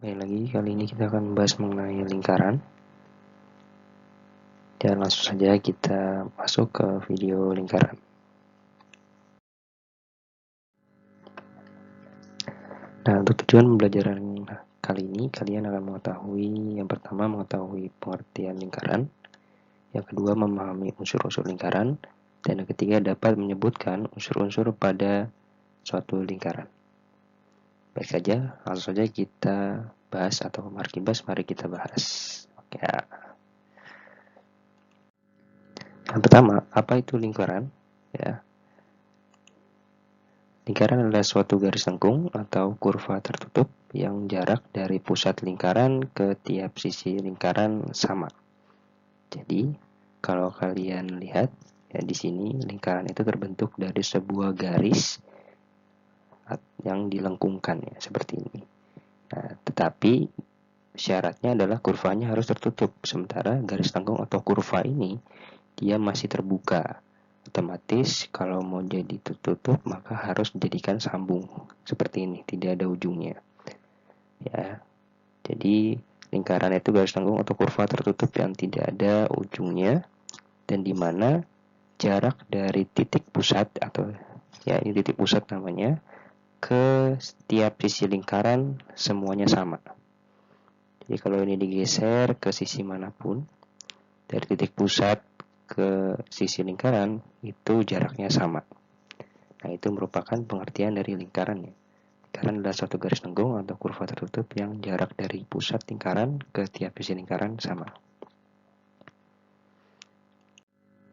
Baik lagi, kali ini kita akan membahas mengenai lingkaran. Dan langsung saja kita masuk ke video lingkaran. Nah, untuk tujuan pembelajaran kali ini, kalian akan mengetahui, yang pertama mengetahui pengertian lingkaran, yang kedua memahami unsur-unsur lingkaran, dan yang ketiga dapat menyebutkan unsur-unsur pada suatu lingkaran. Baik saja, langsung saja kita bahas atau markibas, mari kita bahas. Oke. Yang pertama, apa itu lingkaran? Ya, lingkaran adalah suatu garis lengkung atau kurva tertutup yang jarak dari pusat lingkaran ke tiap sisi lingkaran sama. Jadi, kalau kalian lihat ya di sini lingkaran itu terbentuk dari sebuah garis yang dilengkungkan ya seperti ini. Nah, tetapi syaratnya adalah kurvanya harus tertutup, sementara garis lengkung atau kurva ini dia masih terbuka. Otomatis kalau mau jadi tertutup maka harus dijadikan sambung seperti ini, tidak ada ujungnya. Ya. Jadi lingkaran itu garis lengkung atau kurva tertutup yang tidak ada ujungnya dan di mana jarak dari titik pusat atau ya ini titik pusat namanya ke setiap sisi lingkaran semuanya sama. Jadi kalau ini digeser ke sisi manapun dari titik pusat ke sisi lingkaran itu jaraknya sama. Nah, itu merupakan pengertian dari lingkaran ya. Lingkaran adalah suatu garis lengkung atau kurva tertutup yang jarak dari pusat lingkaran ke tiap sisi lingkaran sama.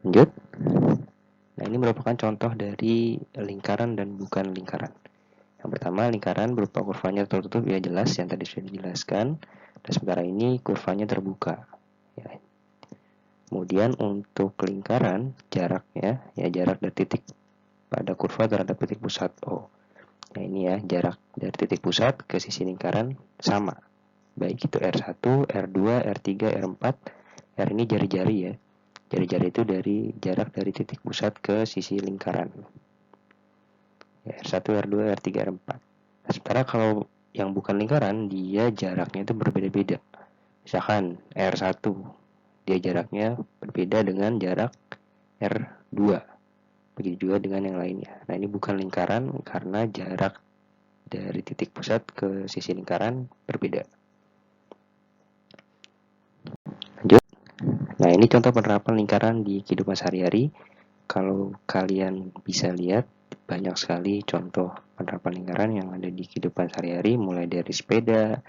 Lanjut. Nah, ini merupakan contoh dari lingkaran dan bukan lingkaran. Yang pertama, lingkaran berupa kurvanya tertutup, ya jelas yang tadi sudah dijelaskan. Dan sementara ini kurvanya terbuka. Ya. Kemudian untuk lingkaran, jaraknya, ya jarak dari titik pada kurva terhadap titik pusat O. Nah ini ya, jarak dari titik pusat ke sisi lingkaran sama. Baik itu R1, R2, R3, R4. R ini jari-jari ya. Jari-jari itu dari jarak dari titik pusat ke sisi lingkaran. Ya, R1, R2, R3, R4. Nah, sementara kalau yang bukan lingkaran, dia jaraknya itu berbeda-beda. Misalkan R1, dia jaraknya berbeda dengan jarak R2. Begitu juga dengan yang lainnya. Nah, ini bukan lingkaran karena jarak dari titik pusat ke sisi lingkaran berbeda. Lanjut. Nah, ini contoh penerapan lingkaran di kehidupan sehari-hari. Kalau kalian bisa lihat, banyak sekali contoh penerapan lingkaran yang ada di kehidupan sehari-hari, mulai dari sepeda,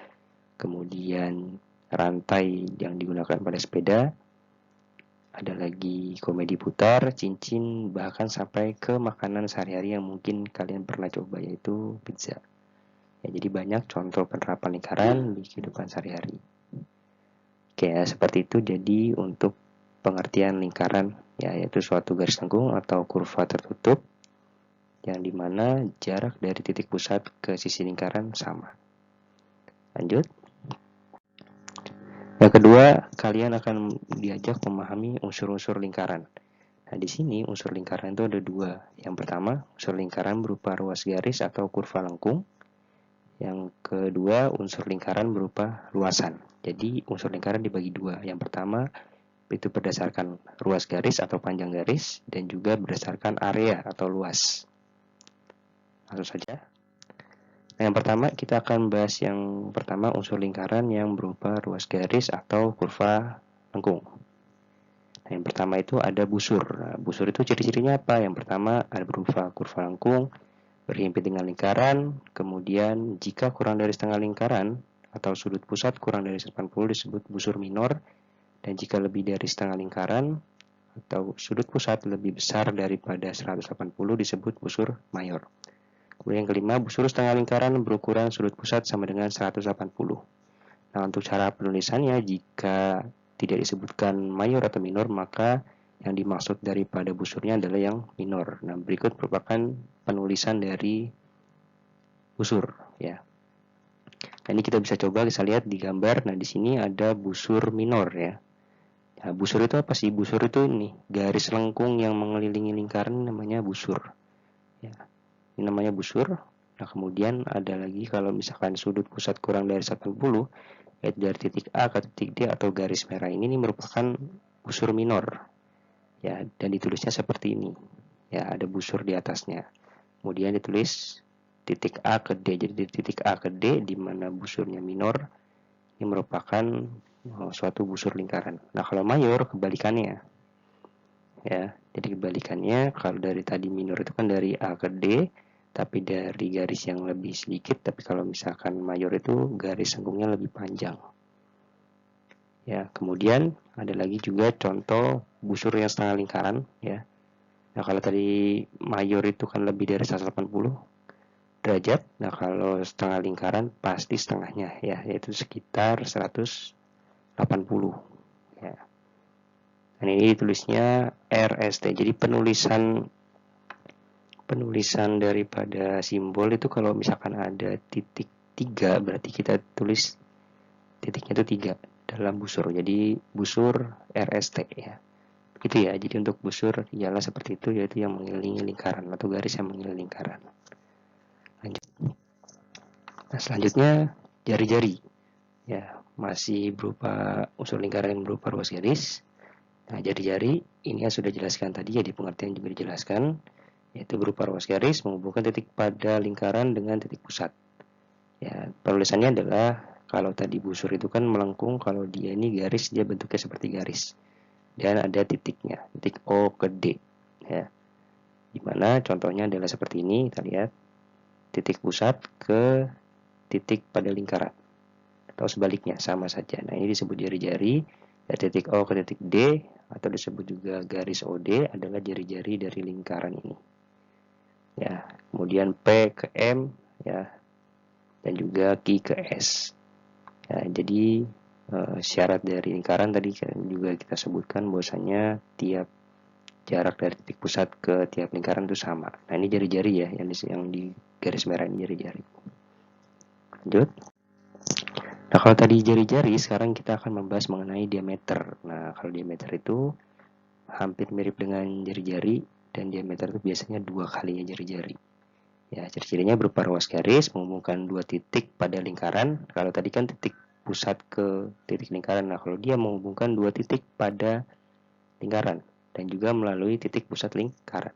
kemudian rantai yang digunakan pada sepeda, ada lagi komedi putar, cincin, bahkan sampai ke makanan sehari-hari yang mungkin kalian pernah coba, yaitu pizza. Ya, jadi banyak contoh penerapan lingkaran di kehidupan sehari-hari. Oke, ya, seperti itu jadi untuk pengertian lingkaran, ya, yaitu suatu garis lengkung atau kurva tertutup yang dimana jarak dari titik pusat ke sisi lingkaran sama. Lanjut. Yang kedua, kalian akan diajak memahami unsur-unsur lingkaran. Nah, di sini unsur lingkaran itu ada dua. Yang pertama, unsur lingkaran berupa ruas garis atau kurva lengkung. Yang kedua, unsur lingkaran berupa luasan. Jadi, unsur lingkaran dibagi dua. Yang pertama, itu berdasarkan ruas garis atau panjang garis, dan juga berdasarkan area atau luas. Langsung saja. Nah, yang pertama, kita akan bahas yang pertama, unsur lingkaran yang berupa ruas garis atau kurva lengkung. Nah, yang pertama itu ada busur. Nah, busur itu ciri-cirinya apa? Yang pertama, ada berupa kurva lengkung, berhimpit dengan lingkaran, kemudian jika kurang dari setengah lingkaran atau sudut pusat kurang dari 80 disebut busur minor, dan jika lebih dari setengah lingkaran atau sudut pusat lebih besar daripada 180 disebut busur mayor. Kemudian yang kelima, busur setengah lingkaran berukuran sudut pusat sama dengan 180. Nah, untuk cara penulisannya, jika tidak disebutkan mayor atau minor, maka yang dimaksud daripada busurnya adalah yang minor. Nah, berikut merupakan penulisan dari busur ya. Nah, ini kita bisa coba bisa lihat di gambar. Nah, di sini ada busur minor ya. Nah, busur itu apa sih? Busur itu ini garis lengkung yang mengelilingi lingkaran namanya busur. Ya. Ini namanya busur. Nah, kemudian ada lagi kalau misalkan sudut pusat kurang dari 80, yaitu dari titik A ke titik D atau garis merah ini merupakan busur minor. Ya, dan ditulisnya seperti ini. Ya, ada busur di atasnya. Kemudian ditulis titik A ke D. Jadi titik A ke D di mana busurnya minor ini merupakan suatu busur lingkaran. Nah, kalau mayor kebalikannya. Ya, jadi kebalikannya, kalau dari tadi minor itu kan dari A ke D, tapi dari garis yang lebih sedikit, tapi kalau misalkan mayor itu garis sengkungnya lebih panjang. Ya, kemudian ada lagi juga contoh busur yang setengah lingkaran, ya. Nah, kalau tadi mayor itu kan lebih dari 180 derajat. Nah, kalau setengah lingkaran pasti setengahnya, ya, yaitu sekitar 180. Ya. Dan ini tulisnya RST. Jadi penulisan daripada simbol itu kalau misalkan ada titik 3 berarti kita tulis titiknya itu 3 dalam busur. Jadi busur RST, ya. Itu ya. Jadi untuk busur ialah seperti itu, yaitu yang mengelilingi lingkaran atau garis yang mengelilingi lingkaran. Lanjut. Nah, selanjutnya jari-jari. Ya, masih berupa unsur lingkaran yang berupa ruas garis. Nah, jari-jari ini yang sudah dijelaskan tadi, ya, di pengertian juga dijelaskan, yaitu berupa ruas garis menghubungkan titik pada lingkaran dengan titik pusat. Ya, penulisannya adalah kalau tadi busur itu kan melengkung, kalau dia ini garis, dia bentuknya seperti garis. Dan ada titiknya, titik O ke D. Ya, dimana contohnya adalah seperti ini, kita lihat titik pusat ke titik pada lingkaran. Atau sebaliknya, sama saja. Nah, ini disebut jari-jari. Dari titik O ke titik D, atau disebut juga garis OD, adalah jari-jari dari lingkaran ini. Ya, kemudian P ke M, ya, dan juga Q ke S. Ya, jadi syarat dari lingkaran tadi juga kita sebutkan bahwasanya tiap jarak dari titik pusat ke tiap lingkaran itu sama. Nah, ini jari-jari, ya, yang di garis merah ini jari-jari. Lanjut. Nah, kalau tadi jari-jari, sekarang kita akan membahas mengenai diameter. Nah, kalau diameter itu hampir mirip dengan jari-jari, dan diameter itu biasanya 2 kalinya jari-jari. Ya, ciri-cirinya berupa ruas garis menghubungkan 2 titik pada lingkaran. Kalau tadi kan titik pusat ke titik lingkaran. Nah, kalau dia menghubungkan 2 titik pada lingkaran dan juga melalui titik pusat lingkaran.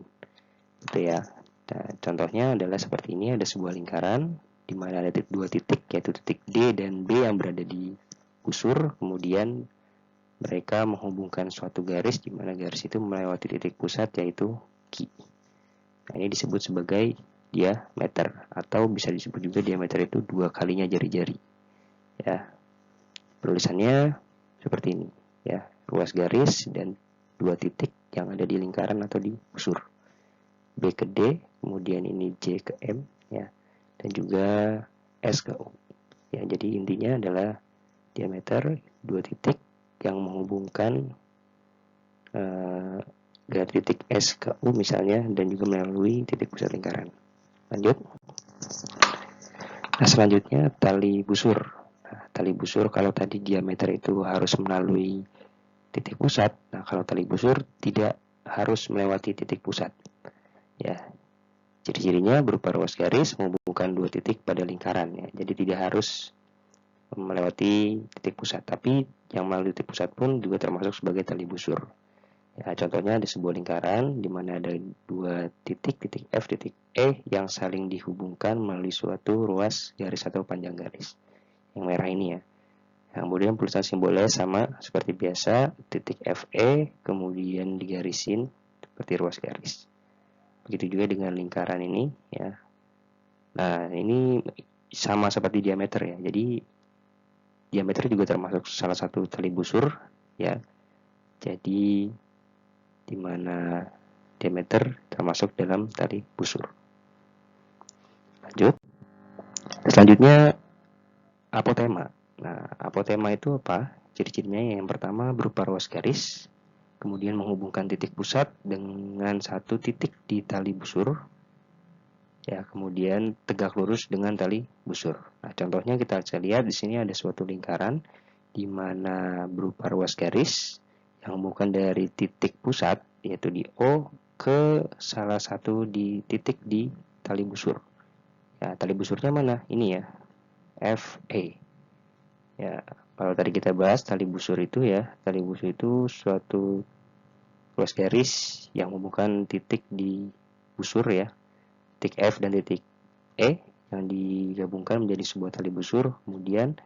Itu ya. Nah, contohnya adalah seperti ini, ada sebuah lingkaran di mana ada 2 titik, yaitu titik D dan B yang berada di busur. Kemudian mereka menghubungkan suatu garis di mana garis itu melewati titik pusat, yaitu Q. Nah, ini disebut sebagai diameter, atau bisa disebut juga diameter itu 2 kalinya jari-jari. Ya, tulisannya seperti ini, ya, ruas garis dan 2 titik yang ada di lingkaran atau di busur. B ke D, kemudian ini J ke M, ya, dan juga S ke U. Ya, jadi intinya adalah diameter 2 titik yang menghubungkan dari titik S ke U misalnya, dan juga melalui titik pusat lingkaran. Lanjut. Nah, selanjutnya tali busur. Nah, tali busur kalau tadi diameter itu harus melalui titik pusat. Nah, kalau tali busur tidak harus melewati titik pusat. Ya, ciri-cirinya berupa ruas garis menghubungkan 2 titik pada lingkaran, ya. Jadi tidak harus melewati titik pusat, tapi yang melalui titik pusat pun juga termasuk sebagai tali busur. Ya, contohnya ada sebuah lingkaran di mana ada 2 titik, titik F, titik E yang saling dihubungkan melalui suatu ruas garis atau panjang garis. Yang merah ini, ya. Kemudian penulisan simbolnya sama seperti biasa, titik FE kemudian digarisin seperti ruas garis. Begitu juga dengan lingkaran ini, ya. Nah, ini sama seperti diameter, ya. Jadi diameter juga termasuk salah satu tali busur, ya. Jadi di mana diameter termasuk dalam tali busur. Lanjut. Selanjutnya apotema. Nah, apotema itu apa? Ciri-cirinya yang pertama berupa ruas garis, kemudian menghubungkan titik pusat dengan satu titik di tali busur, ya, kemudian tegak lurus dengan tali busur. Nah, contohnya kita bisa lihat di sini ada suatu lingkaran di mana berupa ruas garis yang menghubungkan dari titik pusat, yaitu di O, ke salah satu di titik di tali busur. Nah, tali busurnya mana? Ini ya, FE. Ya, kalau tadi kita bahas tali busur itu suatu ruas garis yang menghubungkan titik di busur ya, titik F dan titik E yang digabungkan menjadi sebuah tali busur, kemudian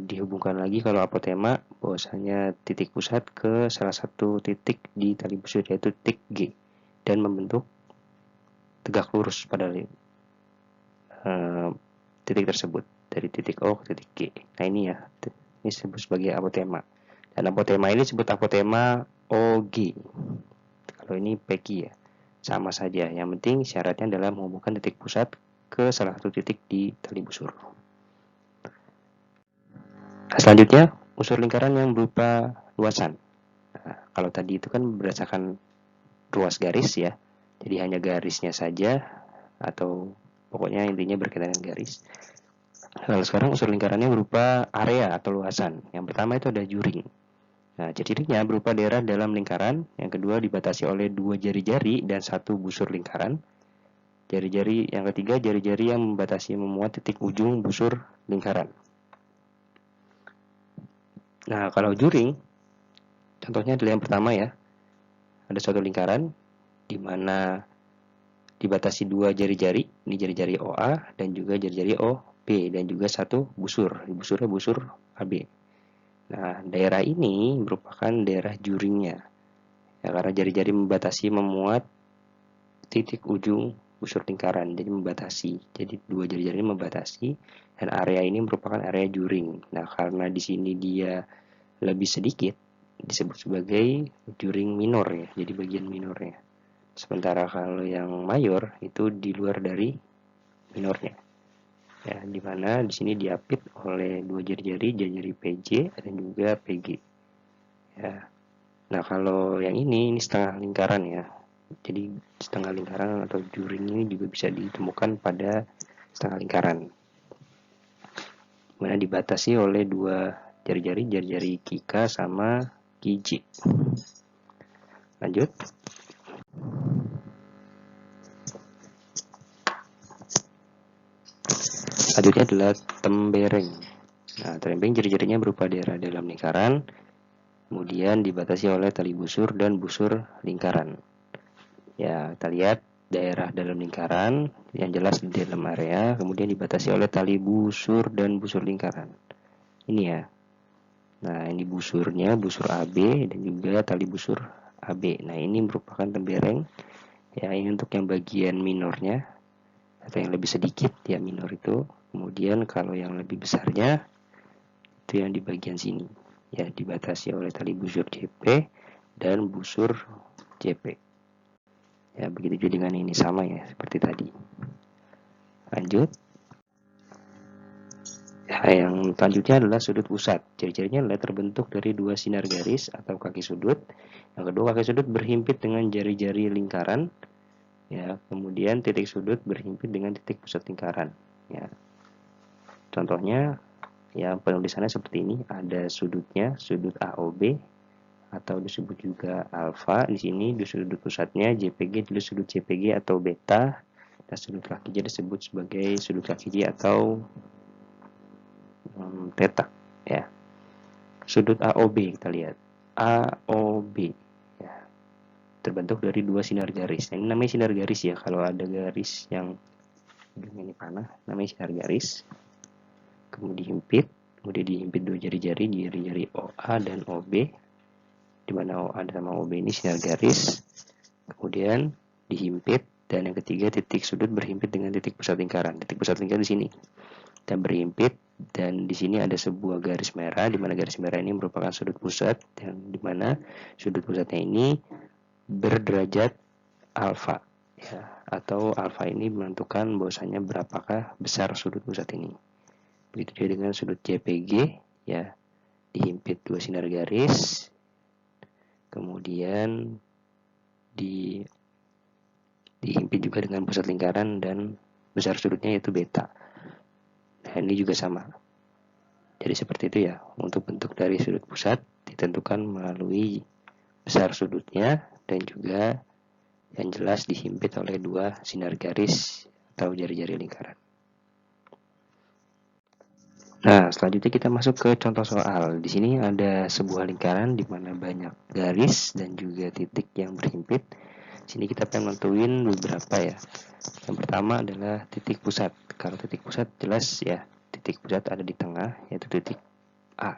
dihubungkan lagi kalau apotema bahwasanya titik pusat ke salah satu titik di tali busur yaitu titik G dan membentuk tegak lurus pada titik tersebut dari titik O ke titik G. Nah ini ya, ini disebut sebagai apotema. Dan apotema ini disebut apotema OG. Kalau ini PG ya, sama saja. Yang penting syaratnya adalah menghubungkan titik pusat ke salah satu titik di tali busur. Nah, selanjutnya unsur lingkaran yang berupa luasan. Nah, kalau tadi itu kan berdasarkan ruas garis ya, jadi hanya garisnya saja atau pokoknya intinya berkaitan dengan garis. Lalu sekarang unsur lingkarannya berupa area atau luasan. Yang pertama itu ada juring. Nah, ciri-cirinya berupa daerah dalam lingkaran. Yang kedua dibatasi oleh 2 jari-jari dan 1 busur lingkaran. Jari-jari yang ketiga, jari-jari yang membatasi memuat titik ujung busur lingkaran. Nah, kalau juring, contohnya adalah yang pertama ya. Ada suatu lingkaran di mana dibatasi 2 jari-jari, ini jari-jari OA dan juga jari-jari OB dan juga 1 busur. Busurnya busur AB. Nah, daerah ini merupakan daerah juringnya. Ya, karena jari-jari membatasi memuat titik ujung busur lingkaran, jadi membatasi. Jadi 2 jari-jari membatasi dan area ini merupakan area juring. Nah, karena di sini dia lebih sedikit disebut sebagai juring minor ya, jadi bagian minornya. Sementara kalau yang mayor itu di luar dari minornya. Ya, di mana di sini diapit oleh 2 jari-jari, jari-jari PJ dan juga PG. Ya. Nah, kalau yang ini setengah lingkaran ya. Jadi setengah lingkaran atau juring ini juga bisa ditemukan pada setengah lingkaran. Mana dibatasi oleh 2 jari-jari, jari-jari Kika sama Kiji. Lanjut. Selanjutnya adalah tembereng. Nah, tembereng jari-jarinya berupa daerah dalam lingkaran, kemudian dibatasi oleh tali busur dan busur lingkaran. Ya, kita lihat daerah dalam lingkaran yang jelas di dalam area, kemudian dibatasi oleh tali busur dan busur lingkaran. Ini ya. Nah, ini busurnya, busur AB dan juga tali busur AB. Nah, ini merupakan tembereng. Ya, ini untuk yang bagian minornya atau yang lebih sedikit ya minor itu. Kemudian kalau yang lebih besarnya itu yang di bagian sini. Ya, dibatasi oleh tali busur JP dan busur JP. Ya, begitu juga dengan ini sama ya seperti tadi. Lanjut. Nah, yang selanjutnya adalah sudut pusat. Ciri-cirinya adalah terbentuk dari 2 sinar garis atau kaki sudut. Yang kedua, kaki sudut berhimpit dengan jari-jari lingkaran. Ya, kemudian titik sudut berhimpit dengan titik pusat lingkaran. Ya. Contohnya, yang penulisannya seperti ini. Ada sudutnya, sudut AOB atau disebut juga alfa. Di sini di sudut pusatnya JPG, di sudut JPG atau beta. Dan sudut kaki J disebut sebagai sudut kaki J atau theta ya. Sudut AOB kita lihat. AOB ya. Terbentuk dari 2 sinar garis. Nah, ini namanya sinar garis ya. Kalau ada garis yang ini panah, namanya sinar garis. Kemudian dihimpit 2 jari-jari, jari-jari OA dan OB. Di mana OA sama OB ini sinar garis. Kemudian dihimpit dan yang ketiga titik sudut berhimpit dengan titik pusat lingkaran. Titik pusat lingkaran di sini. Dan berhimpit dan di sini ada sebuah garis merah di mana garis merah ini merupakan sudut pusat yang di mana sudut pusatnya ini berderajat alfa ya, atau alfa ini menentukan bahwasanya berapakah besar sudut pusat ini. Begitu juga dengan sudut JPG ya, dihimpit 2 sinar garis, kemudian dihimpit juga dengan pusat lingkaran dan besar sudutnya yaitu beta. Nah, ini juga sama. Jadi seperti itu ya, untuk bentuk dari sudut pusat ditentukan melalui besar sudutnya dan juga yang jelas dihimpit oleh 2 sinar garis atau jari-jari lingkaran. Nah, selanjutnya kita masuk ke contoh soal. Di sini ada sebuah lingkaran di mana banyak garis dan juga titik yang berhimpit. Di sini kita akan nentuin beberapa ya. Yang pertama adalah titik pusat. Kalau titik pusat jelas ya, titik pusat ada di tengah, yaitu titik A.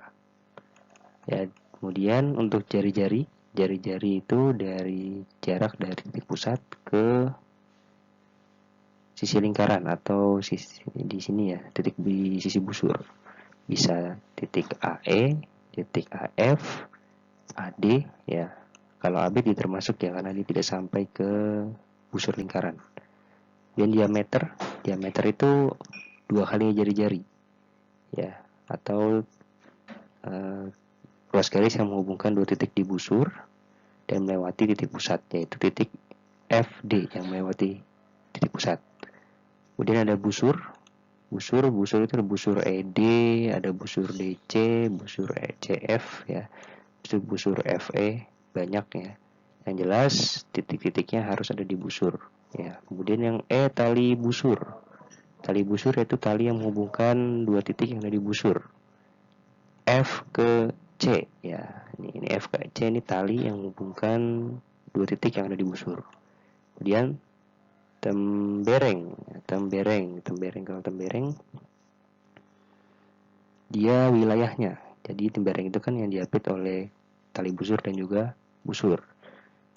Ya, kemudian untuk jari-jari itu dari jarak dari titik pusat ke sisi lingkaran atau sisi di sini ya, titik di sisi busur. Bisa titik AE, titik AF, AD ya. Kalau AB tidak termasuk ya karena dia tidak sampai ke busur lingkaran. Dan diameter itu 2 kali jari-jari ya, atau ruas garis yang menghubungkan 2 titik di busur dan melewati titik pusat, yaitu titik FD yang melewati titik pusat. Kemudian ada busur itu ada busur ED, ada busur DC, busur ECF ya, busur FE, banyak ya. Yang jelas titik-titiknya harus ada di busur ya. Kemudian yang tali busur. Tali busur yaitu tali yang menghubungkan 2 titik yang ada di busur. F ke C ya. Ini F ke C, ini tali yang menghubungkan 2 titik yang ada di busur. Kemudian tembereng. Kalau tembereng dia wilayahnya. Jadi tembereng itu kan yang diapit oleh tali busur dan juga busur.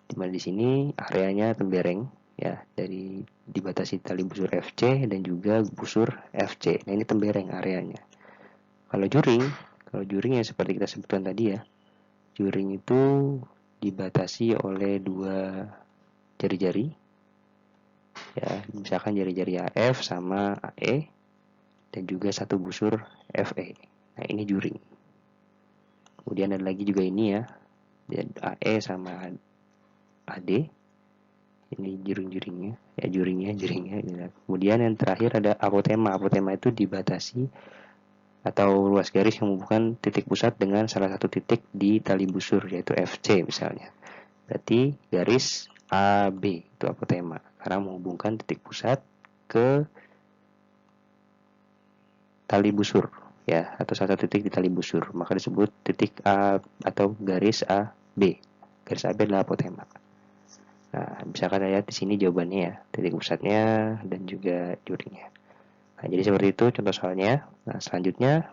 Dimana di sini areanya tembereng ya, dari dibatasi tali busur FC dan juga busur FC. Nah, ini tembereng areanya. Kalau juring ya seperti kita sebutkan tadi ya. Juring itu dibatasi oleh 2 jari-jari ya, misalkan jari-jari AF sama AE dan juga 1 busur FE. Nah, ini juring. Kemudian ada lagi juga ini ya, AE sama AD. Ini juringnya. Kemudian yang terakhir ada apotema. Apotema itu dibatasi atau ruas garis yang menghubungkan titik pusat dengan salah satu titik di tali busur, yaitu FC misalnya. Berarti garis AB itu apotema, karena menghubungkan titik pusat ke tali busur ya, atau salah satu titik di tali busur, maka disebut titik A atau garis AB. Garis AB adalah apotema. Nah, bisa kalian lihat di sini jawabannya ya, titik pusatnya dan juga juringnya. Nah, jadi seperti itu contoh soalnya. Nah, selanjutnya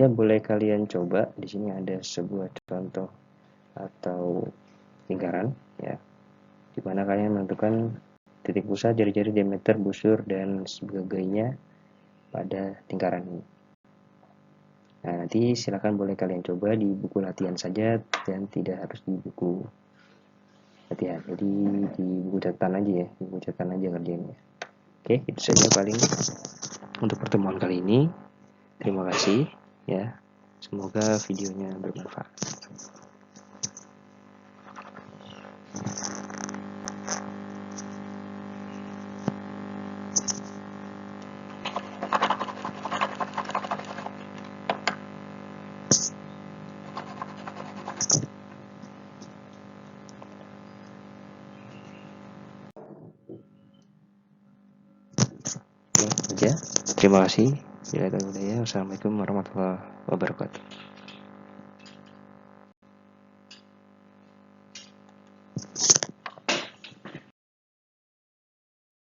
boleh kalian coba. Di sini ada sebuah contoh atau lingkaran ya, di mana kalian menentukan titik pusat, jari-jari, diameter, busur dan sebagainya pada lingkaran ini. Nah, nanti silakan boleh kalian coba di buku latihan saja dan tidak harus di buku latihan. Jadi di buku catatan aja ya, kerjainnya. Oke, itu saja paling untuk pertemuan kali ini. Terima kasih ya. Semoga videonya bermanfaat. Oke, terima kasih. Assalamualaikum warahmatullahi wabarakatuh.